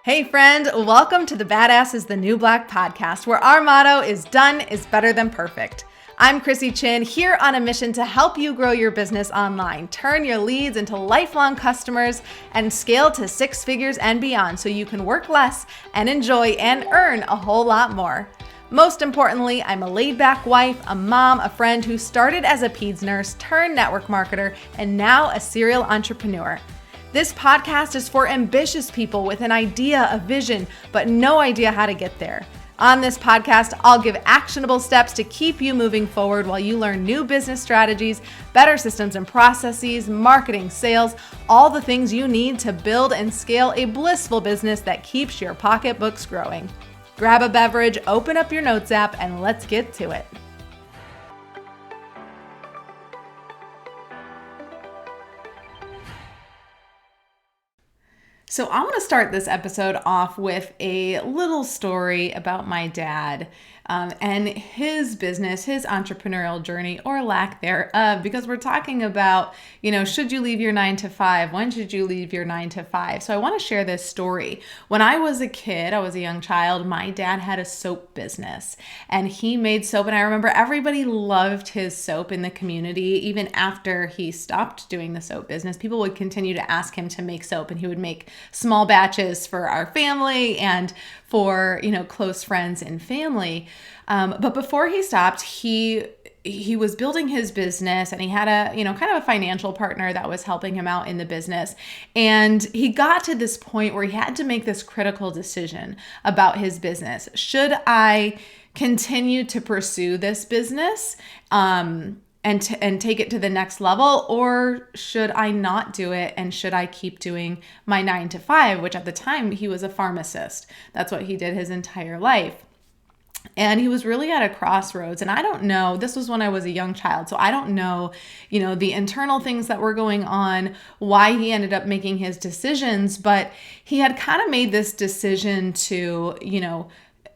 Hey friend, welcome to the Badass is the New Black podcast, where our motto is done is better than perfect. I'm Chrissy Chin, here on a mission to help you grow your business online, turn your leads into lifelong customers, and scale to six figures and beyond so you can work less and enjoy and earn a whole lot more. Most importantly, I'm a laid-back wife, a mom, a friend who started as a peds nurse, turned network marketer, and now a serial entrepreneur. This podcast is for ambitious people with an idea, a vision, but no idea how to get there. On this podcast, I'll give actionable steps to keep you moving forward while you learn new business strategies, better systems and processes, marketing, sales, all the things you need to build and scale a blissful business that keeps your pocketbooks growing. Grab a beverage, open up your notes app, and let's get to it. So I want to start this episode off with a little story about my dad and his business, his entrepreneurial journey or lack thereof, because we're talking about, should you leave your 9 to 5? When should you leave your 9 to 5? So I want to share this story. When I was a kid, I was a young child, my dad had a soap business and he made soap. And I remember everybody loved his soap in the community. Even after he stopped doing the soap business, people would continue to ask him to make soap, and he would make small batches for our family and for, close friends and family. But before he stopped, he was building his business, and he had a, kind of a financial partner that was helping him out in the business. And he got to this point where he had to make this critical decision about his business. Should I continue to pursue this business, and take it to the next level, or should I not do it, and should I keep doing my 9 to 5, which at the time he was a pharmacist. That's what he did his entire life. And he was really at a crossroads. And I don't know, this was when I was a young child, so I don't know, the internal things that were going on, why he ended up making his decisions, but he had kind of made this decision to,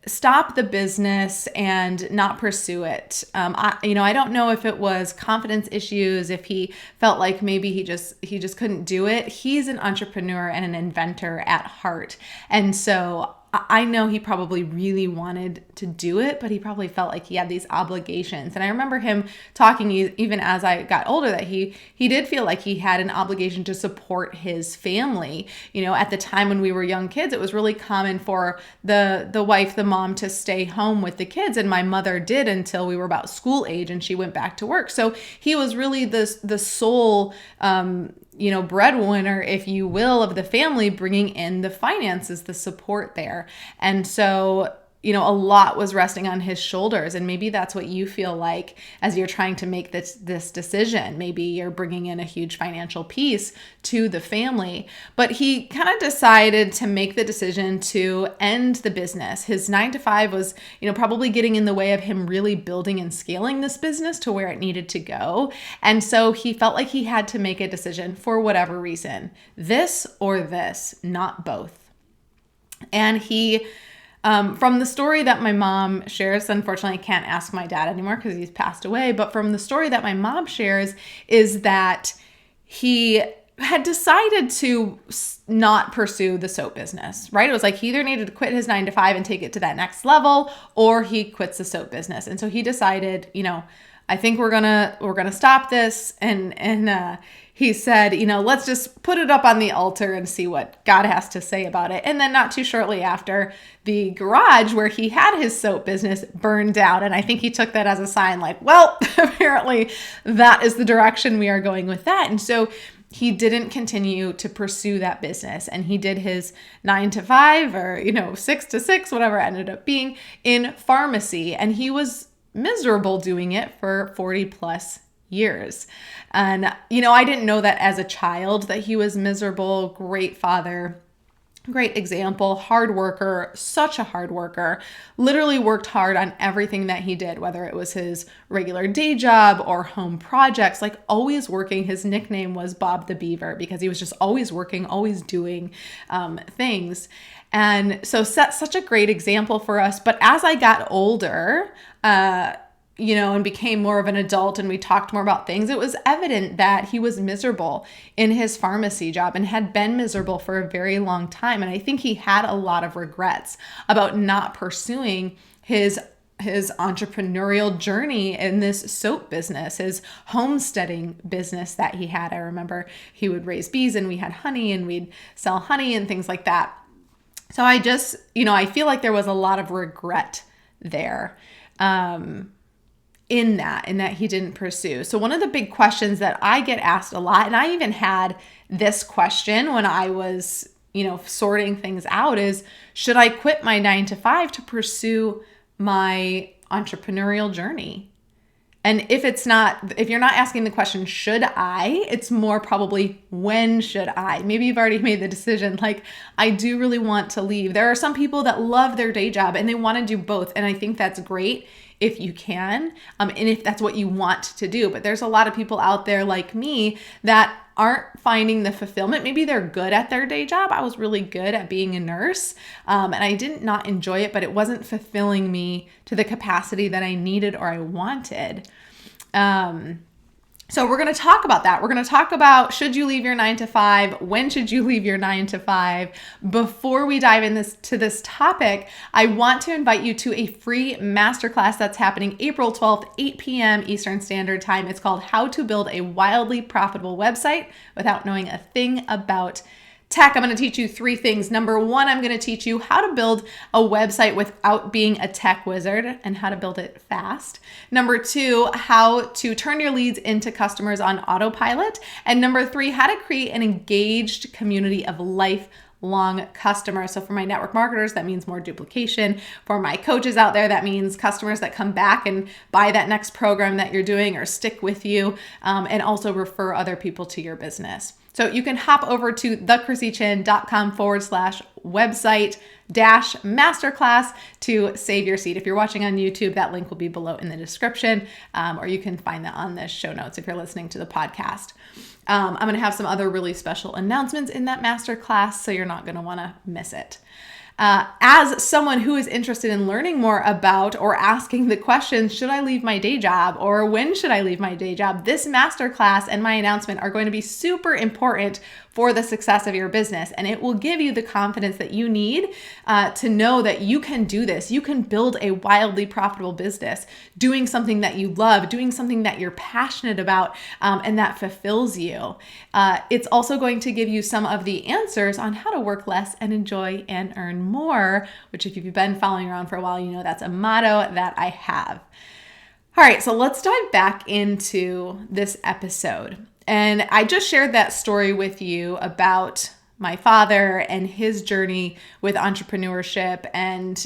stop the business and not pursue it. I don't know if it was confidence issues, if he felt like maybe he just couldn't do it. He's an entrepreneur and an inventor at heart. And so I know he probably really wanted to do it, but he probably felt like he had these obligations. And I remember him talking, even as I got older, that he did feel like he had an obligation to support his family. At the time when we were young kids, it was really common for the wife, the mom, to stay home with the kids. And my mother did until we were about school age, and she went back to work. So he was really the sole breadwinner, if you will, of the family, bringing in the finances, the support there. And so, a lot was resting on his shoulders. And maybe that's what you feel like as you're trying to make this decision. Maybe you're bringing in a huge financial piece to the family. But he kind of decided to make the decision to end the business. His 9 to 5 was, probably getting in the way of him really building and scaling this business to where it needed to go. And so he felt like he had to make a decision for whatever reason, this or this, not both. And he, from the story that my mom shares, unfortunately I can't ask my dad anymore because he's passed away, but from the story that my mom shares is that he had decided to not pursue the soap business, right? It was like he either needed to quit his 9 to 5 and take it to that next level, or he quits the soap business. And so he decided, I think we're gonna stop this. And he said, let's just put it up on the altar and see what God has to say about it. And then not too shortly after, the garage where he had his soap business burned down. And I think he took that as a sign like, well, apparently that is the direction we are going with that. And so he didn't continue to pursue that business, and he did his 9 to 5 or, 6 to 6, whatever it ended up being, in pharmacy. And he was miserable doing it for 40 plus years. And, I didn't know that as a child that he was miserable. Great father, great example, hard worker, such a hard worker, literally worked hard on everything that he did, whether it was his regular day job or home projects, like always working. His nickname was Bob the Beaver because he was just always working, always doing things. And so set such a great example for us. But as I got older, and became more of an adult and we talked more about things, it was evident that he was miserable in his pharmacy job and had been miserable for a very long time. And I think he had a lot of regrets about not pursuing his entrepreneurial journey in this soap business, his homesteading business that he had. I remember he would raise bees and we had honey and we'd sell honey and things like that. So I just, I feel like there was a lot of regret there. In that he didn't pursue. So one of the big questions that I get asked a lot, and I even had this question when I was, sorting things out, is should I quit my 9-to-5 to pursue my entrepreneurial journey? And if you're not asking the question, should I, it's more probably when should I? Maybe you've already made the decision, like, I do really want to leave. There are some people that love their day job and they want to do both. And I think that's great if you can, and if that's what you want to do. But there's a lot of people out there like me that aren't finding the fulfillment. Maybe they're good at their day job. I was really good at being a nurse, and I did not enjoy it, but it wasn't fulfilling me to the capacity that I needed or I wanted. So we're going to talk about that. We're going to talk about, should you leave your 9-to-5? When should you leave your 9-to-5? Before we dive into this topic, I want to invite you to a free masterclass that's happening April 12th, 8 p.m. Eastern Standard Time. It's called How to Build a Wildly Profitable Website Without Knowing a Thing About Tech. I'm going to teach you 3 things. Number 1, I'm going to teach you how to build a website without being a tech wizard and how to build it fast. Number 2, how to turn your leads into customers on autopilot. And number 3, how to create an engaged community of lifelong customers. So for my network marketers, that means more duplication. For my coaches out there, that means customers that come back and buy that next program that you're doing or stick with you, and also refer other people to your business. So you can hop over to thechristykchin.com/website-masterclass to save your seat. If you're watching on YouTube, that link will be below in the description, or you can find that on the show notes if you're listening to the podcast. I'm going to have some other really special announcements in that masterclass, so you're not going to want to miss it. As someone who is interested in learning more about or asking the question, should I leave my day job or when should I leave my day job? This masterclass and my announcement are going to be super important for the success of your business. And it will give you the confidence that you need to know that you can do this. You can build a wildly profitable business doing something that you love, doing something that you're passionate about, and that fulfills you. It's also going to give you some of the answers on how to work less and enjoy and earn more, which if you've been following around for a while, you know that's a motto that I have. All right, so let's dive back into this episode. And I just shared that story with you about my father and his journey with entrepreneurship and,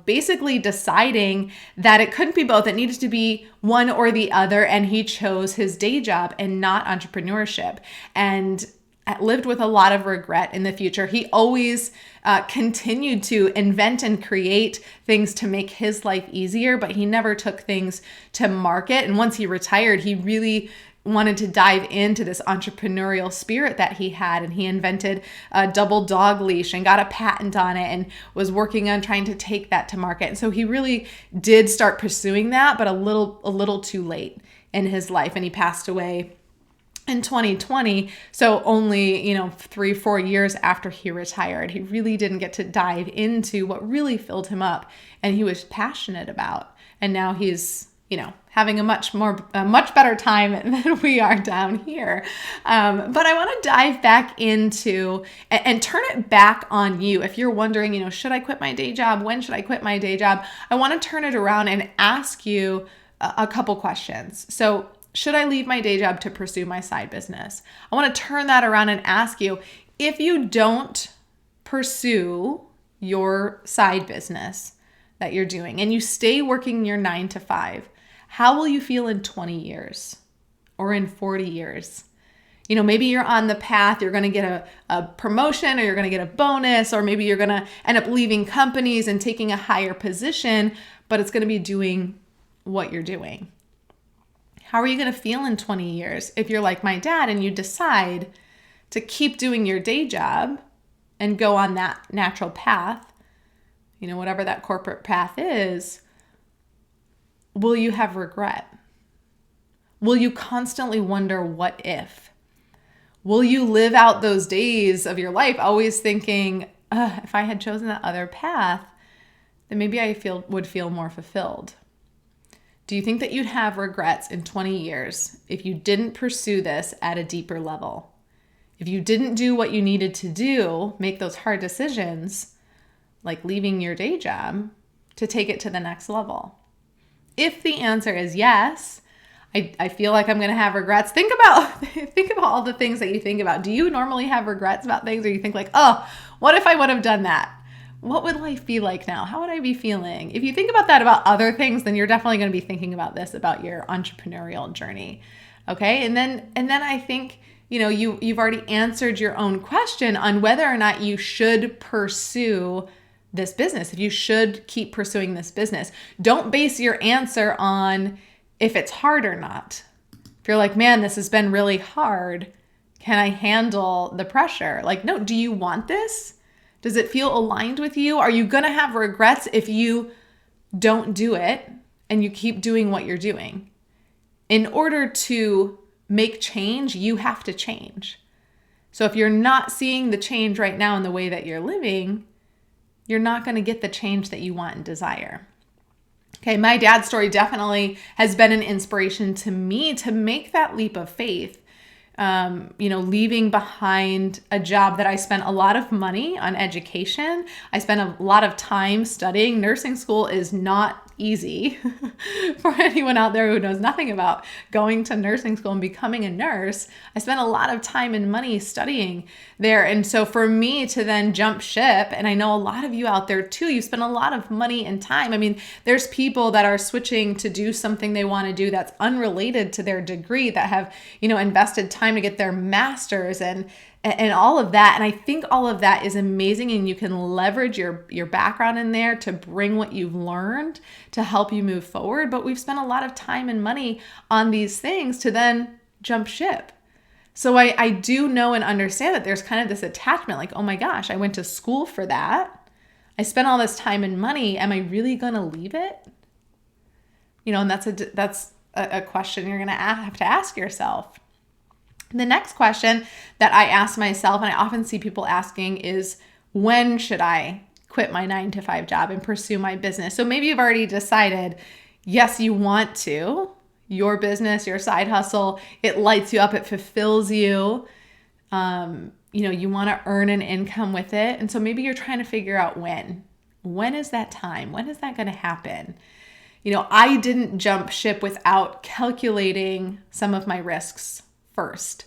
basically deciding that it couldn't be both. It needed to be one or the other. And he chose his day job and not entrepreneurship, and lived with a lot of regret in the future. He always continued to invent and create things to make his life easier, but he never took things to market. And once he retired, he really wanted to dive into this entrepreneurial spirit that he had, and he invented a double dog leash and got a patent on it and was working on trying to take that to market. And so he really did start pursuing that, but a little too late in his life, and he passed away in 2020. So only, 3-4 years after he retired. He really didn't get to dive into what really filled him up and he was passionate about. And now he's, having a much better time than we are down here. But I want to dive back into and turn it back on you. If you're wondering, should I quit my day job? When should I quit my day job? I want to turn it around and ask you a couple questions. So should I leave my day job to pursue my side business? I want to turn that around and ask you, if you don't pursue your side business that you're doing and you stay working your 9-to-5, how will you feel in 20 years or in 40 years? Maybe you're on the path, you're going to get a promotion or you're going to get a bonus, or maybe you're going to end up leaving companies and taking a higher position, but it's going to be doing what you're doing. How are you going to feel in 20 years if you're like my dad and you decide to keep doing your day job and go on that natural path, whatever that corporate path is, will you have regret? Will you constantly wonder what if? Will you live out those days of your life always thinking, if I had chosen that other path, then maybe I would feel more fulfilled? Do you think that you'd have regrets in 20 years if you didn't pursue this at a deeper level? If you didn't do what you needed to do, make those hard decisions, like leaving your day job, to take it to the next level? If the answer is yes, I feel like I'm going to have regrets. Think about all the things that you think about. Do you normally have regrets about things, or you think like, oh, what if I would have done that? What would life be like now? How would I be feeling? If you think about that about other things, then you're definitely going to be thinking about this about your entrepreneurial journey. Okay? And then I think, you've already answered your own question on whether or not you should pursue this business, if you should keep pursuing this business. Don't base your answer on if it's hard or not. If you're like, man, this has been really hard, can I handle the pressure? Like, no, do you want this? Does it feel aligned with you? Are you going to have regrets if you don't do it and you keep doing what you're doing? In order to make change, you have to change. So if you're not seeing the change right now in the way that you're living, you're not going to get the change that you want and desire. Okay, my dad's story definitely has been an inspiration to me to make that leap of faith. Leaving behind a job that I spent a lot of money on education. I spent a lot of time studying. Nursing school is not easy for anyone out there who knows nothing about going to nursing school and becoming a nurse. I spent a lot of time and money studying there. And so for me to then jump ship, and I know a lot of you out there too, you spend a lot of money and time. I mean, there's people that are switching to do something they want to do that's unrelated to their degree, that have, invested time to get their master's and all of that. And I think all of that is amazing, and you can leverage your background in there to bring what you've learned to help you move forward. But we've spent a lot of time and money on these things to then jump ship. So I do know and understand that there's kind of this attachment, like, oh my gosh, I went to school for that. I spent all this time and money. Am I really going to leave it? And that's a question you're going to have to ask yourself. The next question that I ask myself, and I often see people asking, is when should I quit my 9-to-5 job and pursue my business? So maybe you've already decided, yes, you want to. Your business, your side hustle, it lights you up, it fulfills you. You want to earn an income with it. And so maybe you're trying to figure out when. When is that time? When is that going to happen? I didn't jump ship without calculating some of my risks first.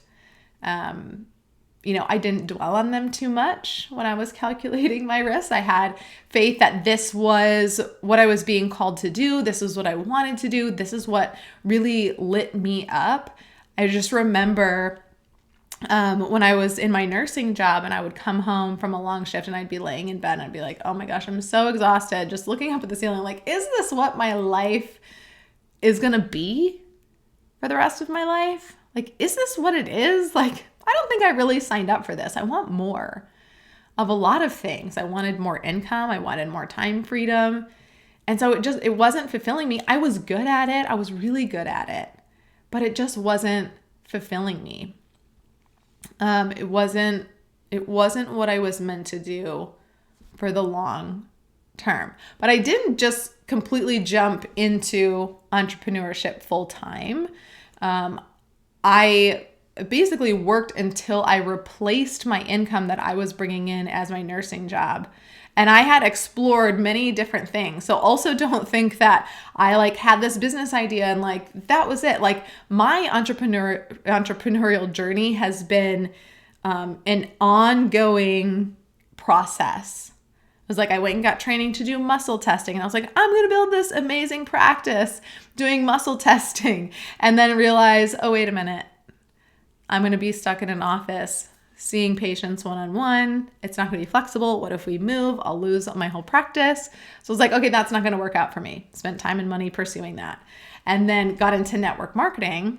I didn't dwell on them too much when I was calculating my risks. I had faith that this was what I was being called to do. This is what I wanted to do. This is what really lit me up. I just remember when I was in my nursing job and I would come home from a long shift and I'd be laying in bed and I'd be like, oh my gosh, I'm so exhausted. Just looking up at the ceiling, like, is this what my life is going to be for the rest of my life? Like, is this what it is? Like, I don't think I really signed up for this. I want more of a lot of things. I wanted more income. I wanted more time freedom. And so it wasn't fulfilling me. I was good at it. I was really good at it, but it just wasn't fulfilling me. It wasn't what I was meant to do for the long term. But I didn't just completely jump into entrepreneurship full time. I basically worked until I replaced my income that I was bringing in as my nursing job. And I had explored many different things. So also don't think that I had this business idea and that was it. My entrepreneurial journey has been an ongoing process. It was I went and got training to do muscle testing. And I was like, I'm going to build this amazing practice doing muscle testing. And then realize, oh, wait a minute. I'm going to be stuck in an office seeing patients one-on-one. It's not going to be flexible. What if we move? I'll lose my whole practice. So I was like, okay, that's not going to work out for me. Spent time and money pursuing that. And then got into network marketing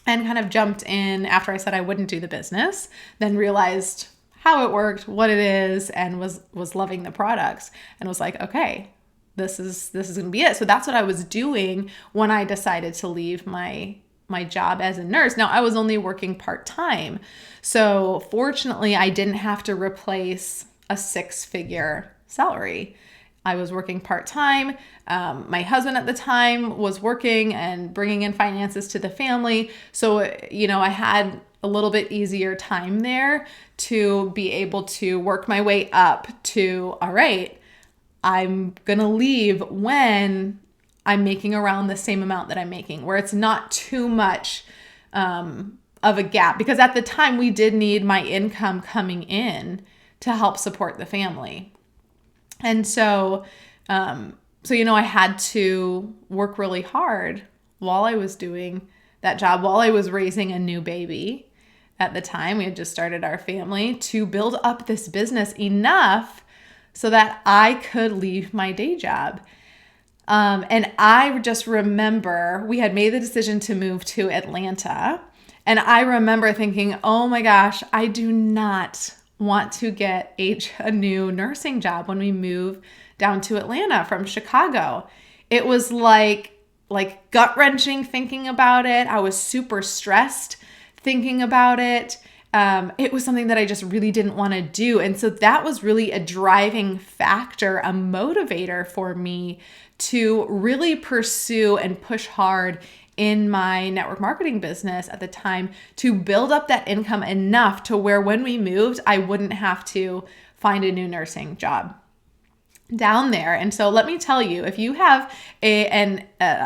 and kind of jumped in after I said I wouldn't do the business, then realized how it worked, what it is, and was loving the products and was like, okay, this is going to be it. So that's what I was doing when I decided to leave my job as a nurse. Now, I was only working part-time. So fortunately, I didn't have to replace a 6-figure salary. I was working part-time. My husband at the time was working and bringing in finances to the family. So, I had a little bit easier time there to be able to work my way up to, all right, I'm going to leave when I'm making around the same amount that I'm making, where it's not too much of a gap. Because at the time we did need my income coming in to help support the family. And so, I had to work really hard while I was doing that job, while I was raising a new baby. At the time, we had just started our family, to build up this business enough so that I could leave my day job. And I just remember we had made the decision to move to Atlanta. And I remember thinking, oh my gosh, I do not want to get a new nursing job when we move down to Atlanta from Chicago. It was like gut-wrenching thinking about it. I was super stressed thinking about it. It was something that I just really didn't want to do. And so that was really a driving factor, a motivator for me to really pursue and push hard in my network marketing business at the time, to build up that income enough to where when we moved, I wouldn't have to find a new nursing job down there. And so let me tell you, if you have a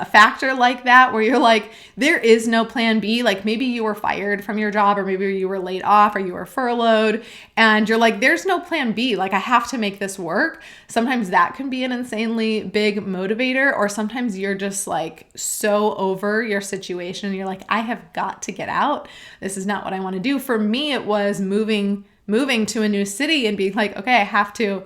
factor like that, where you're like, there is no plan B, like maybe you were fired from your job, or maybe you were laid off, or you were furloughed, and you're like, there's no plan B, like I have to make this work. Sometimes that can be an insanely big motivator, or sometimes you're just like so over your situation and you're like, I have got to get out. This is not what I want to do. For me, it was moving to a new city and being like, okay, I have to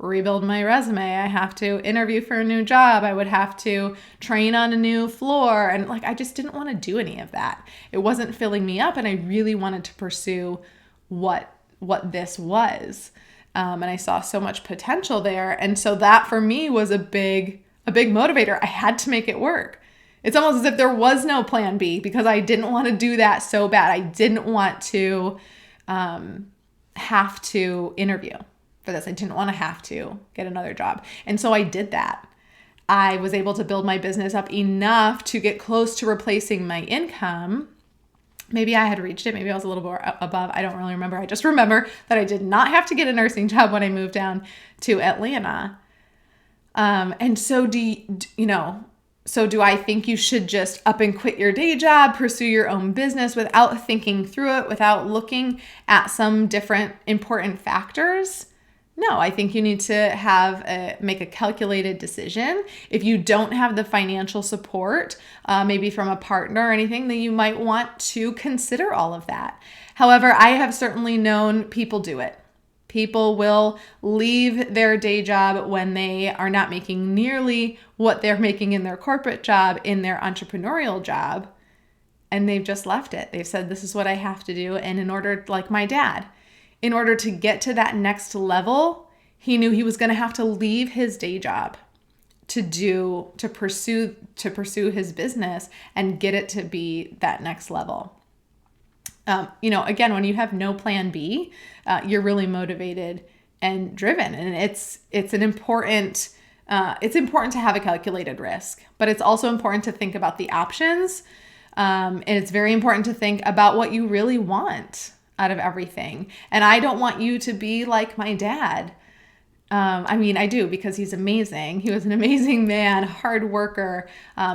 rebuild my resume. I have to interview for a new job. I would have to train on a new floor. And I just didn't want to do any of that. It wasn't filling me up. And I really wanted to pursue what this was. And I saw so much potential there. And so that for me was a big motivator. I had to make it work. It's almost as if there was no plan B, because I didn't want to do that so bad. I didn't want to have to interview for this. I didn't want to have to get another job. And so I did that. I was able to build my business up enough to get close to replacing my income. Maybe I had reached it. Maybe I was a little more above. I don't really remember. I just remember that I did not have to get a nursing job when I moved down to Atlanta. And so do I think you should just up and quit your day job, pursue your own business without thinking through it, without looking at some different important factors? No, I think you need to make a calculated decision. If you don't have the financial support, maybe from a partner or anything, then you might want to consider all of that. However, I have certainly known people do it. People will leave their day job when they are not making nearly what they're making in their corporate job, in their entrepreneurial job, and they've just left it. They've said, this is what I have to do. And in order, like my dad, in order to get to that next level, he knew he was going to have to leave his day job to pursue his business and get it to be that next level. Again, when you have no plan B, you're really motivated and driven, and it's important to have a calculated risk, but it's also important to think about the options. And it's very important to think about what you really want out of everything. And I don't want you to be like my dad. I do, because he's amazing. He was an amazing man, hard worker,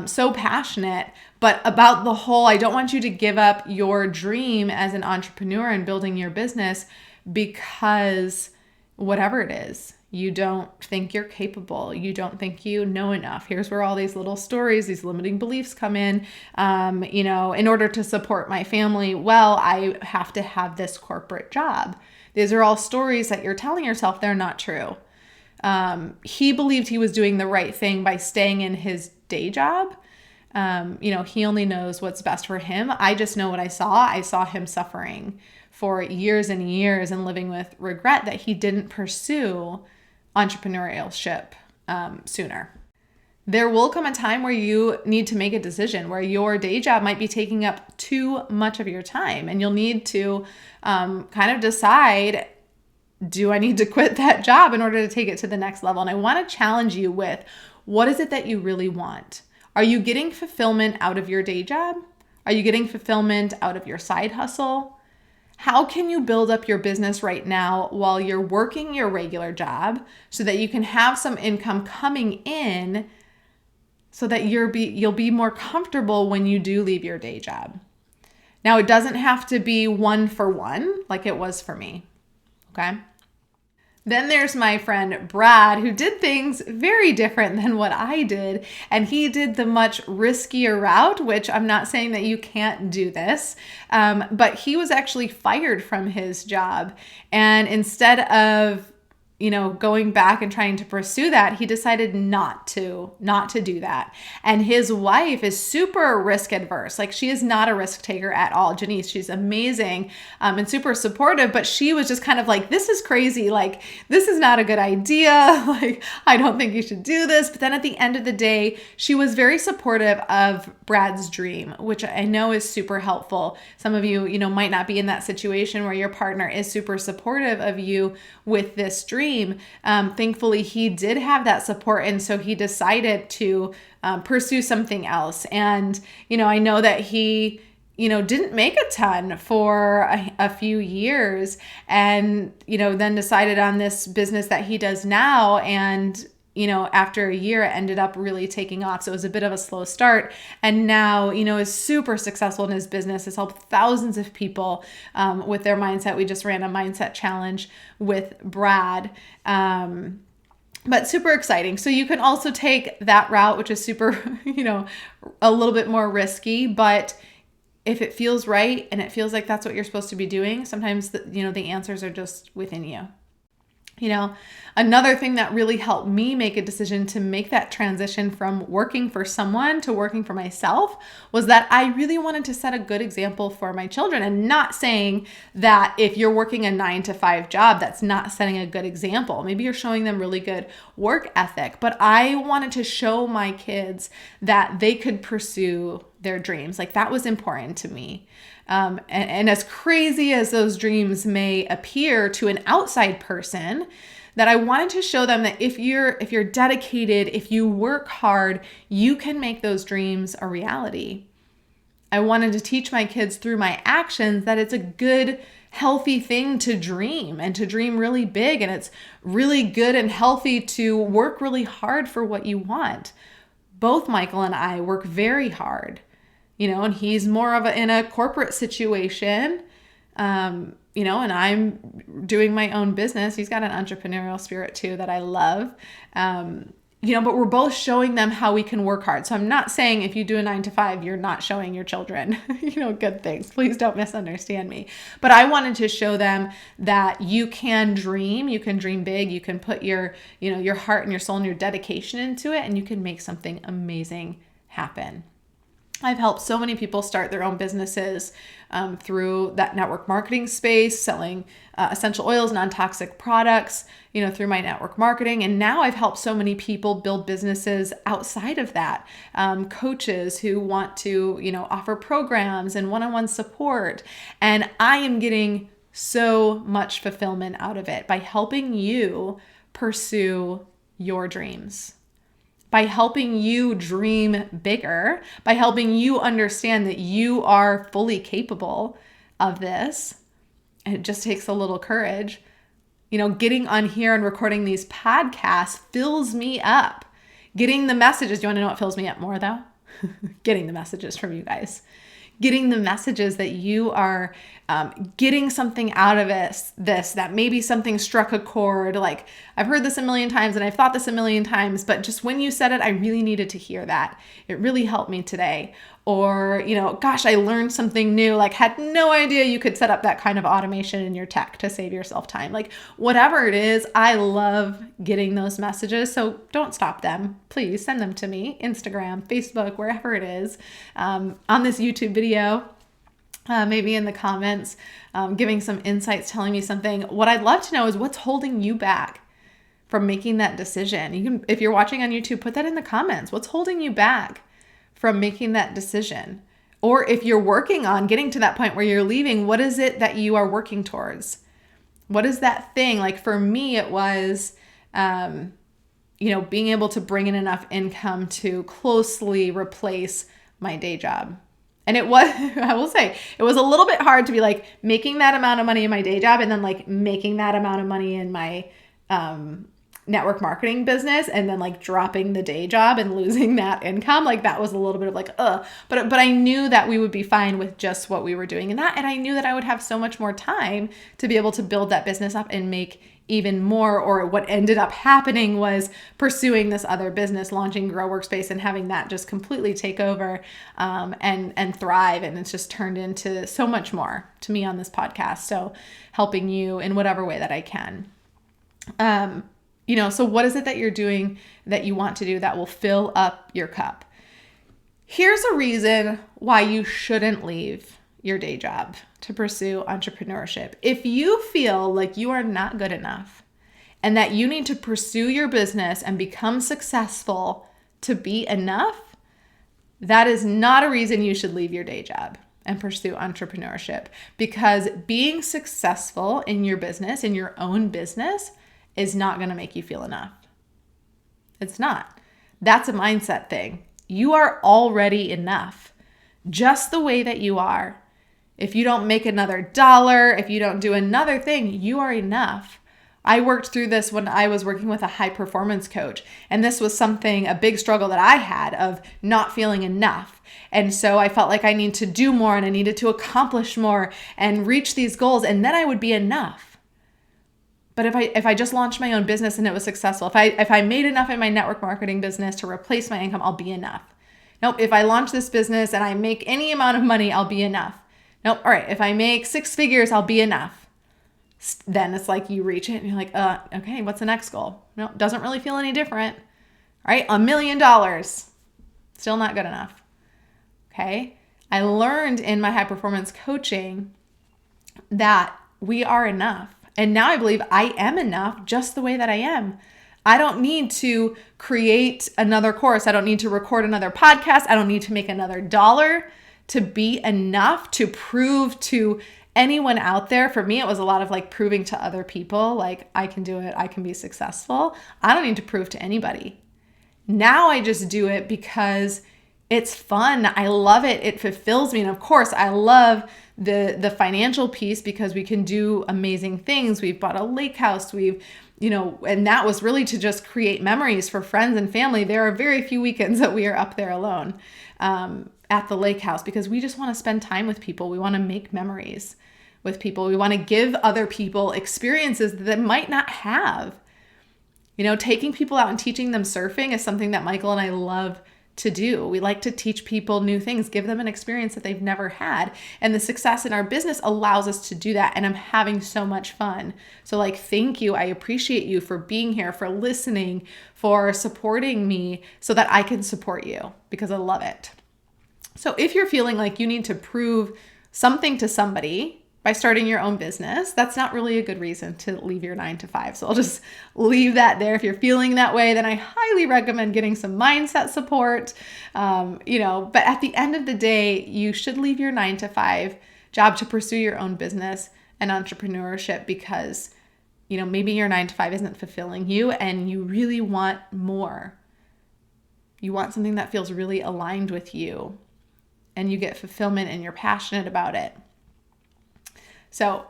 so passionate. But about the whole, I don't want you to give up your dream as an entrepreneur and building your business because whatever it is, you don't think you're capable. You don't think you know enough. Here's where all these little stories, these limiting beliefs come in. In order to support my family, well, I have to have this corporate job. These are all stories that you're telling yourself. They're not true. He believed he was doing the right thing by staying in his day job. He only knows what's best for him. I just know what I saw. I saw him suffering for years and living with regret that he didn't pursue entrepreneurship sooner. There will come a time where you need to make a decision where your day job might be taking up too much of your time, and you'll need to kind of decide, do I need to quit that job in order to take it to the next level? And I want to challenge you with, what is it that you really want? Are you getting fulfillment out of your day job? Are you getting fulfillment out of your side hustle? How can you build up your business right now while you're working your regular job so that you can have some income coming in so that you'll be more comfortable when you do leave your day job? Now, it doesn't have to be one for one like it was for me, okay? Then there's my friend Brad, who did things very different than what I did. And he did the much riskier route, which I'm not saying that you can't do this, but he was actually fired from his job. And instead of going back and trying to pursue that, he decided not to do that. And his wife is super risk adverse. Like, she is not a risk taker at all. Janice, she's amazing and super supportive, but she was just kind of like, this is crazy. Like, this is not a good idea. Like, I don't think you should do this. But then at the end of the day, she was very supportive of Brad's dream, which I know is super helpful. Some of you, might not be in that situation where your partner is super supportive of you with this dream. Thankfully, he did have that support. And so he decided to pursue something else. And, I know that he, didn't make a ton for a few years, and, then decided on this business that he does now. And, after a year, it ended up really taking off. So it was a bit of a slow start. And now, is super successful in his business, has helped thousands of people with their mindset. We just ran a mindset challenge with Brad. But super exciting. So you can also take that route, which is super, a little bit more risky, but if it feels right and it feels like that's what you're supposed to be doing, sometimes the answers are just within you. Another thing that really helped me make a decision to make that transition from working for someone to working for myself was that I really wanted to set a good example for my children. And not saying that if you're working a 9-to-5 job, that's not setting a good example. Maybe you're showing them really good work ethic, but I wanted to show my kids that they could pursue their dreams. Like, that was important to me. And as crazy as those dreams may appear to an outside person, that I wanted to show them that if you're dedicated, if you work hard, you can make those dreams a reality. I wanted to teach my kids through my actions that it's a good, healthy thing to dream, and to dream really big. And it's really good and healthy to work really hard for what you want. Both Michael and I work very hard. And he's more of in a corporate situation, and I'm doing my own business. He's got an entrepreneurial spirit too that I love, but we're both showing them how we can work hard. So I'm not saying if you do a 9-to-5, you're not showing your children, good things. Please don't misunderstand me. But I wanted to show them that you can dream big, you can put your heart and your soul and your dedication into it, and you can make something amazing happen. I've helped so many people start their own businesses through that network marketing space, selling essential oils, non-toxic products, through my network marketing. And now I've helped so many people build businesses outside of that. Coaches who want to, offer programs and one-on-one support. And I am getting so much fulfillment out of it by helping you pursue your dreams, by helping you dream bigger, by helping you understand that you are fully capable of this. And it just takes a little courage. Getting on here and recording these podcasts fills me up. Getting the messages, do you want to know what fills me up more though? Getting the messages from you guys. Getting the messages that you are getting something out of this, that maybe something struck a chord. Like, I've heard this a million times and I've thought this a million times, but just when you said it, I really needed to hear that. It really helped me today. Or, gosh, I learned something new, like had no idea you could set up that kind of automation in your tech to save yourself time. Like, whatever it is, I love getting those messages. So don't stop them. Please send them to me, Instagram, Facebook, wherever it is, on this YouTube video. Maybe in the comments, giving some insights, telling me something. What I'd love to know is what's holding you back from making that decision? You can, if you're watching on YouTube, put that in the comments. What's holding you back from making that decision? Or if you're working on getting to that point where you're leaving, what is it that you are working towards? What is that thing? Like for me, it was, being able to bring in enough income to closely replace my day job. And it was, I will say, it was a little bit hard to be like making that amount of money in my day job and then like making that amount of money in my network marketing business and then like dropping the day job and losing that income. Like that was a little bit of like, but I knew that we would be fine with just what we were doing in that. And I knew that I would have so much more time to be able to build that business up and make even more. Or what ended up happening was pursuing this other business, launching Grow Workspace and having that just completely take over and thrive. And it's just turned into so much more to me on this podcast. So helping you in whatever way that I can. So what is it that you're doing that you want to do that will fill up your cup? Here's a reason why you shouldn't leave your day job to pursue entrepreneurship. If you feel like you are not good enough and that you need to pursue your business and become successful to be enough, that is not a reason you should leave your day job and pursue entrepreneurship, because being successful in your business, in your own business, is not going to make you feel enough. It's not. That's a mindset thing. You are already enough, just the way that you are. If you don't make another dollar, if you don't do another thing, you are enough. I worked through this when I was working with a high performance coach. And this was a big struggle that I had of not feeling enough. And so I felt like I need to do more and I needed to accomplish more and reach these goals, and then I would be enough. But if I just launched my own business and it was successful, if I made enough in my network marketing business to replace my income, I'll be enough. Nope, if I launch this business and I make any amount of money, I'll be enough. Nope, all right, if I make 6 figures, I'll be enough. Then it's like you reach it and you're like, okay, what's the next goal? Nope, doesn't really feel any different. All right, $1 million, still not good enough. Okay, I learned in my high performance coaching that we are enough. And now I believe I am enough just the way that I am. I don't need to create another course. I don't need to record another podcast. I don't need to make another dollar to be enough to prove to anyone out there. For me, it was a lot of like proving to other people, like I can do it. I can be successful. I don't need to prove to anybody. Now I just do it because it's fun. I love it. It fulfills me. And of course, I love the financial piece because we can do amazing things. We've bought a lake house. And that was really to just create memories for friends and family. There are very few weekends that we are up there alone at the lake house because we just want to spend time with people. We want to make memories with people. We want to give other people experiences that they might not have. Taking people out and teaching them surfing is something that Michael and I love to do. We like to teach people new things, give them an experience that they've never had. And the success in our business allows us to do that. And I'm having so much fun. So thank you. I appreciate you for being here, for listening, for supporting me so that I can support you because I love it. So if you're feeling like you need to prove something to somebody by starting your own business, that's not really a good reason to leave your 9-to-5. So I'll just leave that there. If you're feeling that way, then I highly recommend getting some mindset support. But at the end of the day, you should leave your 9-to-5 job to pursue your own business and entrepreneurship because, maybe your 9-to-5 isn't fulfilling you and you really want more. You want something that feels really aligned with you and you get fulfillment and you're passionate about it. So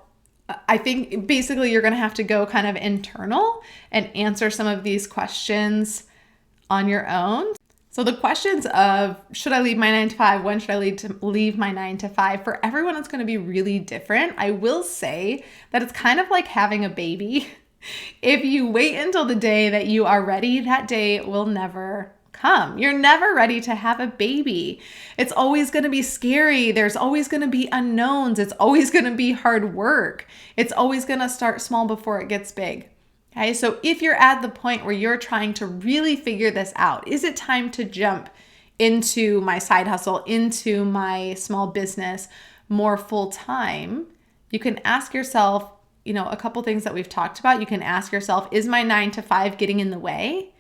I think basically you're going to have to go kind of internal and answer some of these questions on your own. So the questions of should I leave my 9-to-5? When should I leave my 9-to-5? For everyone, it's going to be really different. I will say that it's kind of like having a baby. If you wait until the day that you are ready, that day will never come. You're never ready to have a baby. It's always going to be scary. There's always going to be unknowns. It's always going to be hard work. It's always going to start small before it gets big. Okay, so if you're at the point where you're trying to really figure this out, is it time to jump into my side hustle, into my small business more full time? You can ask yourself, a couple things that we've talked about. You can ask yourself, is my 9 to 5 getting in the way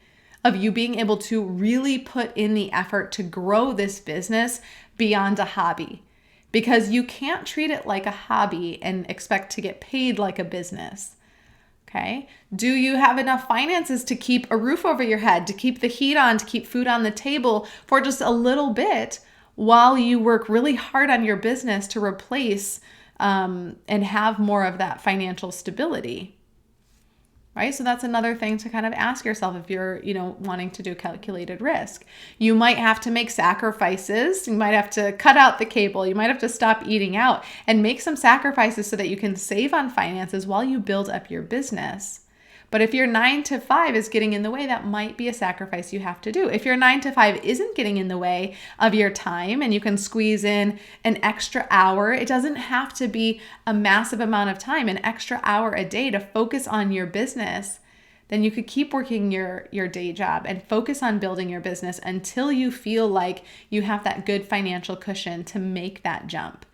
of you being able to really put in the effort to grow this business beyond a hobby? Because you can't treat it like a hobby and expect to get paid like a business. Okay. Do you have enough finances to keep a roof over your head, to keep the heat on, to keep food on the table for just a little bit while you work really hard on your business to replace and have more of that financial stability? Right? So that's another thing to kind of ask yourself if you're, wanting to do calculated risk. You might have to make sacrifices. You might have to cut out the cable. You might have to stop eating out and make some sacrifices so that you can save on finances while you build up your business. But if your 9 to 5 is getting in the way, that might be a sacrifice you have to do. If your 9 to 5 isn't getting in the way of your time and you can squeeze in an extra hour, it doesn't have to be a massive amount of time, an extra hour a day to focus on your business, then you could keep working your day job and focus on building your business until you feel like you have that good financial cushion to make that jump.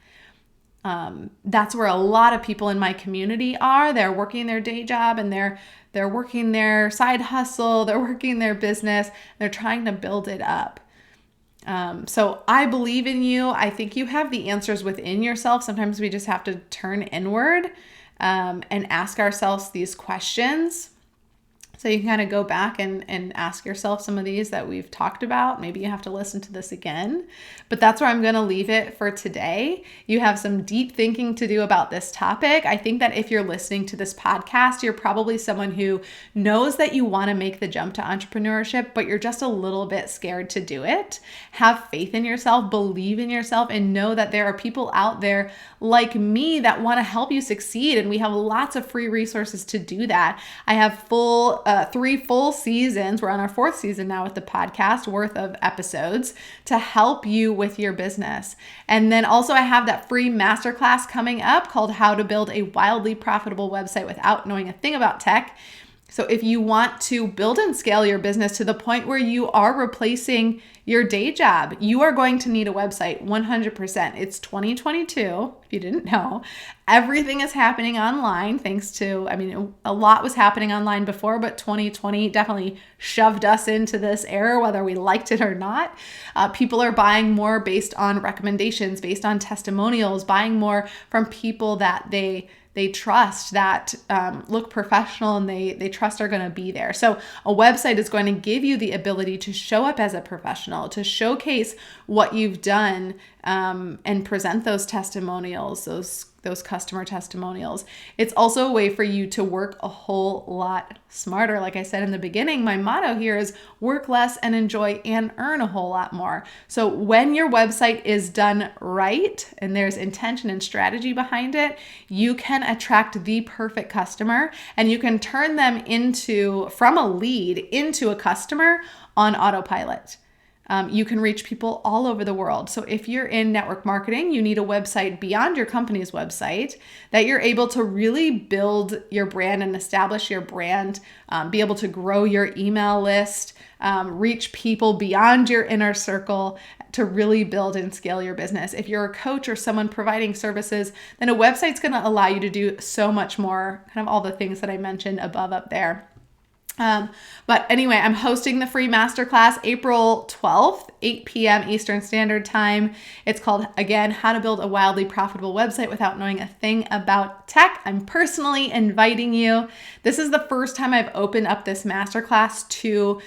That's where a lot of people in my community are. They're working their day job and they're working their side hustle, they're working their business, they're trying to build it up. So I believe in you. I think you have the answers within yourself. Sometimes we just have to turn inward and ask ourselves these questions. So you can kind of go back and ask yourself some of these that we've talked about. Maybe you have to listen to this again, but that's where I'm going to leave it for today. You have some deep thinking to do about this topic. I think that if you're listening to this podcast, you're probably someone who knows that you want to make the jump to entrepreneurship, but you're just a little bit scared to do it. Have faith in yourself, believe in yourself, and know that there are people out there like me that want to help you succeed. And we have lots of free resources to do that. I have 3 full seasons. We're on our 4th season now with the podcast worth of episodes to help you with your business. And then also I have that free masterclass coming up called How to Build a Wildly Profitable Website Without Knowing a Thing About Tech. So if you want to build and scale your business to the point where you are replacing your day job, you are going to need a website 100%. It's 2022, if you didn't know. Everything is happening online thanks to, a lot was happening online before, but 2020 definitely shoved us into this era, whether we liked it or not. People are buying more based on recommendations, based on testimonials, buying more from people that they trust, that look professional and they trust are going to be there. So a website is going to give you the ability to show up as a professional, to showcase what you've done and present those testimonials, those customer testimonials. It's also a way for you to work a whole lot smarter. Like I said in the beginning, my motto here is work less and enjoy and earn a whole lot more. So when your website is done right and there's intention and strategy behind it, you can attract the perfect customer and you can turn them from a lead into a customer on autopilot. You can reach people all over the world. So if you're in network marketing, you need a website beyond your company's website that you're able to really build your brand and establish your brand, be able to grow your email list, reach people beyond your inner circle to really build and scale your business. If you're a coach or someone providing services, then a website's going to allow you to do so much more, kind of all the things that I mentioned above up there. But anyway, I'm hosting the free masterclass April 12th, 8 p.m. Eastern Standard Time. It's called, again, How to Build a Wildly Profitable Website Without Knowing a Thing About Tech. I'm personally inviting you. This is the first time I've opened up this masterclass to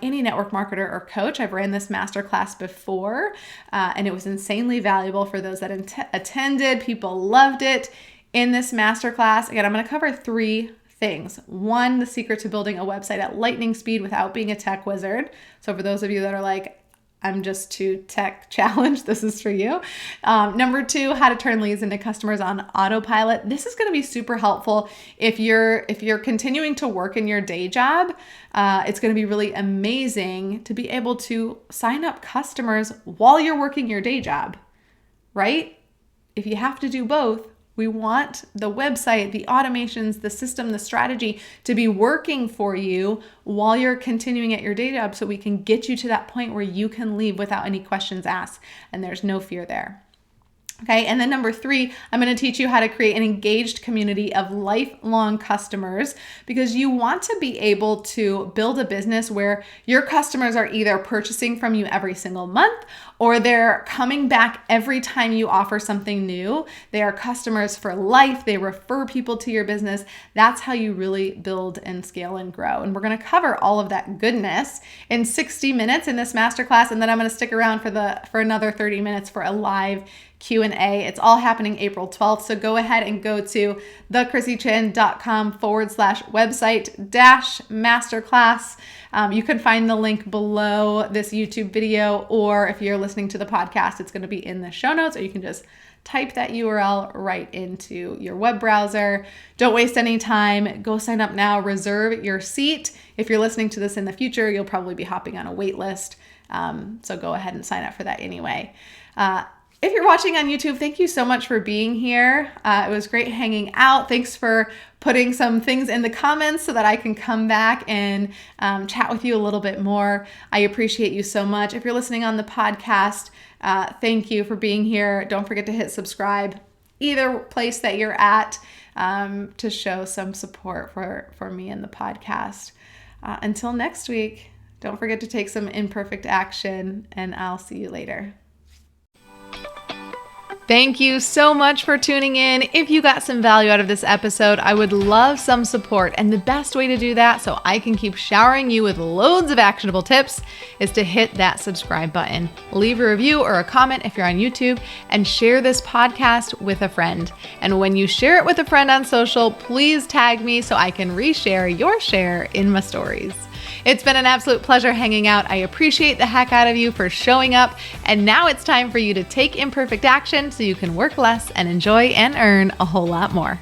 any network marketer or coach. I've ran this masterclass before, and it was insanely valuable for those that attended. People loved it. In this masterclass, again, I'm going to cover 3 things. 1, the secret to building a website at lightning speed without being a tech wizard. So for those of you that are like, I'm just too tech challenged, this is for you. Number 2, how to turn leads into customers on autopilot. This is going to be super helpful if you're continuing to work in your day job. It's going to be really amazing to be able to sign up customers while you're working your day job, right? If you have to do both, we want the website, the automations, the system, the strategy to be working for you while you're continuing at your day job so we can get you to that point where you can leave without any questions asked and there's no fear there. Okay, and then number 3, I'm going to teach you how to create an engaged community of lifelong customers, because you want to be able to build a business where your customers are either purchasing from you every single month or they're coming back every time you offer something new. They are customers for life. They refer people to your business. That's how you really build and scale and grow. And we're going to cover all of that goodness in 60 minutes in this masterclass, and then I'm going to stick around for another 30 minutes for a live Q&A. It's all happening April 12th. So go ahead and go to thechrissychin.com/website-masterclass. You can find the link below this YouTube video, or if you're listening to the podcast, it's going to be in the show notes, or you can just type that URL right into your web browser. Don't waste any time. Go sign up now. Reserve your seat. If you're listening to this in the future, you'll probably be hopping on a wait list. So go ahead and sign up for that anyway. If you're watching on YouTube, thank you so much for being here. It was great hanging out. Thanks for putting some things in the comments so that I can come back and chat with you a little bit more. I appreciate you so much. If you're listening on the podcast, thank you for being here. Don't forget to hit subscribe, either place that you're at, to show some support for me and the podcast. Until next week, don't forget to take some imperfect action, and I'll see you later. Thank you so much for tuning in. If you got some value out of this episode, I would love some support. And the best way to do that, so I can keep showering you with loads of actionable tips, is to hit that subscribe button. Leave a review or a comment if you're on YouTube, and share this podcast with a friend. And when you share it with a friend on social, please tag me so I can reshare your share in my stories. It's been an absolute pleasure hanging out. I appreciate the heck out of you for showing up. And now it's time for you to take imperfect action so you can work less and enjoy and earn a whole lot more.